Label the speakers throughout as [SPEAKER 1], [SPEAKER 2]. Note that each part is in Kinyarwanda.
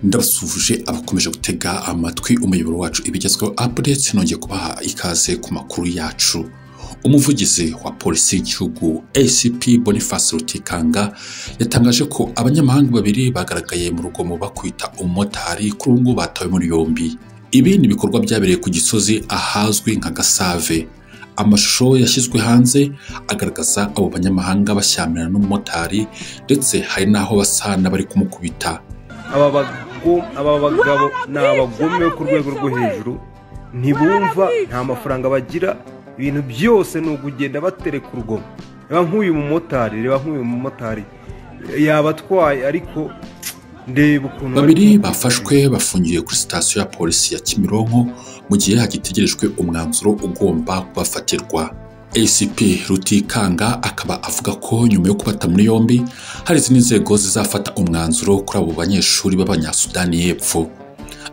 [SPEAKER 1] ndabasuvuje abakomeje gutega amatwi umuyoboro wacu ibigezweho updates nongeye kubaha ikaze ku makuru yacu. Umuvugizi wa polisi y'igihugu ACP Boniface Rutikanga yatangaje ko abanyamahanga babiri bagaragaye mu rugomo bakwita umumotari kuri ubu batawe muri yombi. Ibi ni ibikorwa byabereye ku Gisozi ahazwi nka Gasave. Amashusho yashyizwe hanze agaragaza abo banyamahanga bashyamirana n'umumotari ndetse hari naho basana bari kumukubita.
[SPEAKER 2] Aba bagabo ni abagome ku rwego rwo hejuru, ntibumva, nta mafaranga bagira, ibintu byose ni ukugenda batereka urugomo. Reba nk'uyu mumotari yabatwaye, ariko ndeba ukuntu
[SPEAKER 1] babiri bafashwe bafungiye kuri sitasiyo ya polisi ya Kimironko mu gihe hagitegerejwe umwanzuro ugomba kubafatirwa. ACP Rutikanga akaba avuga ko nyuma yo kubata muri yombi hari izindi nzego zizafata umwanzuro kuri abo banyeshuri b'Abanyasudani y'Epfo.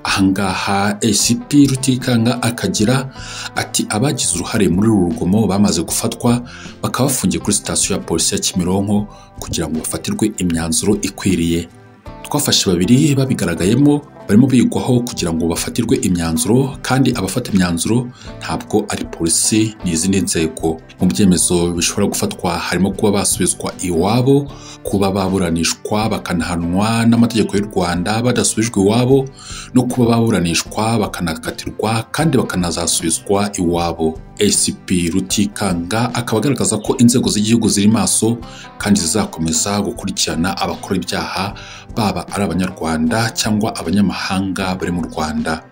[SPEAKER 1] Ahangaha ACP Rutikanga akagira ati abagize uruhare muri uru rugomo bamaze gufatwa bakaba bafungiye kuri sitasiyo ya polisi ya Kimironko kugira ngo bafatirwe imyanzuro ikwiriye. Twafashe babiri babigaragayemo barimo bigwaho kugira ngo bafatirwe imyanzuro, kandi abafata imyanzuro ntabwo ari polisi n'izindi nzego. Mu byemezo bishobora gufatwa harimo kuba basubizwa iwabo, kuba baburanishwa bakanahanwa n'amategeko y'u Rwanda badasubijwe iwabo, no kuba baburanishwa bakanakatirwa kandi bakanazasubizwa iwabo. ACP Rutikanga akaba agaragaza ko inzego z'igihugu ziri maso kandi zizakomeza gukurikirana abakora ibyaha, baba ari abanyarwanda cyangwa abanyamahanga bari mu Rwanda.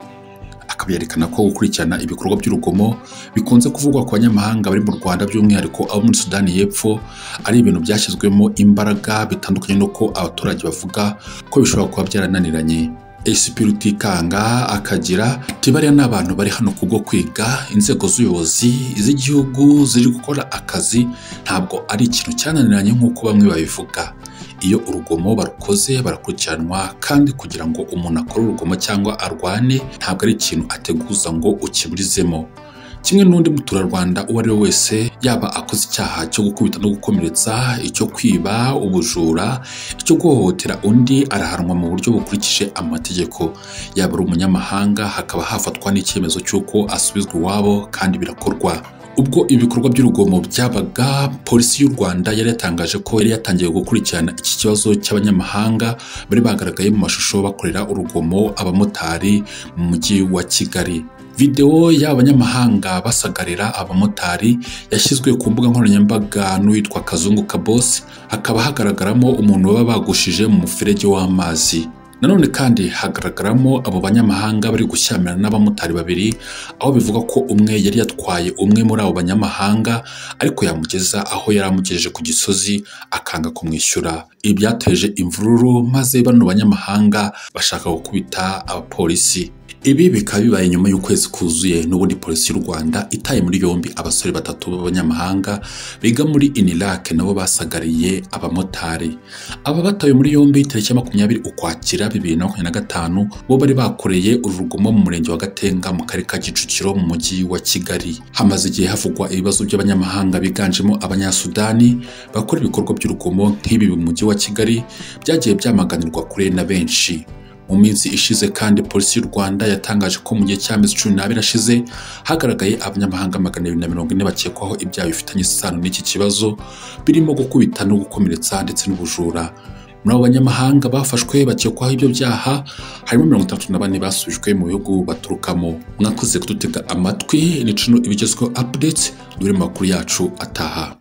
[SPEAKER 1] Akaberekana ko gukurikirana ibikorwa by'urugomo bikunze kuvugwa ku banyamahanga bari mu Rwanda, by'umwihariko abo muri Sudani y'Epfo, ari ibintu byashyizwemo imbaraga bitandukanye nuko abaturage bavuga ko bishobora kuba byarananiranye. ACP Rutikanga akagira ati bariya n'abantu bari hano kubwo kwiga, inzego z'ubuyobozi z'igihugu ziri gukora akazi, ntabwo ari ikintu cyananiranye nk'uko bamwe babivuga. Iyo urugomo barukoze barakurikiranwa, kandi kugira ngo umuntu akore urugomo cyangwa arwane ntabwo ari ikintu ateguza ngo ukiburizemo. Kimwe n'undi muturarwanda uwo ari we wese, yaba akoze icyaha cyo gukubita no gukomeretsa, icyo kwiba, ubujura, icyo guhohotera undi, arahanwa mu buryo bukurikije amategeko. Yaba ari umunyamahanga hakaba hafatwa n'icyemezo cy'uko asubizwa iwabo, kandi birakorwa. Ubwo ibikorwa by'urugomo byabaga, polisi y'u Rwanda yari yatangaje ko yari yatangiye gukurikirana iki kibazo cy'abanyamahanga bari bagaragaye mu mashusho bakorera urugomo abamotari mu mujyi wa Kigali. Video y'abanyamahanga basagarira abamotari yashyizwe ku mbuga nkoranyambaga n'uwitwa Kazungu Kabosi, hakaba hagaragaramo umuntu baba bagushije mu muferege w'amazi. Nanone kandi hagaragaramo abo banyamahanga bari gushyamirana n'abamotari babiri, aho bivuga ko umwe yari yatwaye umwe muri abo banyamahanga ariko yamugeza aho yari amugejeje ku Gisozi akanga kumwishyura. Ibi byateje imvururu maze bano banyamahanga bashaka gukubita abapolisi. Ibi bikaba bibaye nyuma y'ukwezi kuzuye n'ubundi polisi y'u Rwanda itaye muri yombi abasore batatu b'abanyamahanga biga muri Inirake nabo basagariye abamotari. Aba batawe muri yombi tariki ya 20 Ukwakira 2025 bo bari bakoreye urugomo mu murenge wa Gatenga mu karere ka Kicukiro mu mujyi wa Kigali. Hamaze igihe havugwa ibibazo by'abanyamahanga biganjemo Abanyasudani bakora ibikorwa by'urugomo nk'ibi mu mujyi wa Kigali, byagiye byamaganirwa kure na benshi. Mu minsi ishize kandi polisi y'u Rwanda yatangaje ko mu gihe cy'amezi 12 ashize hagaragaye abanyamahanga 240 bakekwaho ibyaha bifitanye isano n'iki kibazo, birimo gukubita no gukomeretsa ndetse n'ubujura. Muri abo banyamahanga bafashwe bakekwaho ibyo byaha harimo 34 basubijwe mu bihugu baturukamo. Mwakoze kudutega amatwi, ni cino ibigezweho updates, dore makuru yacu ataha.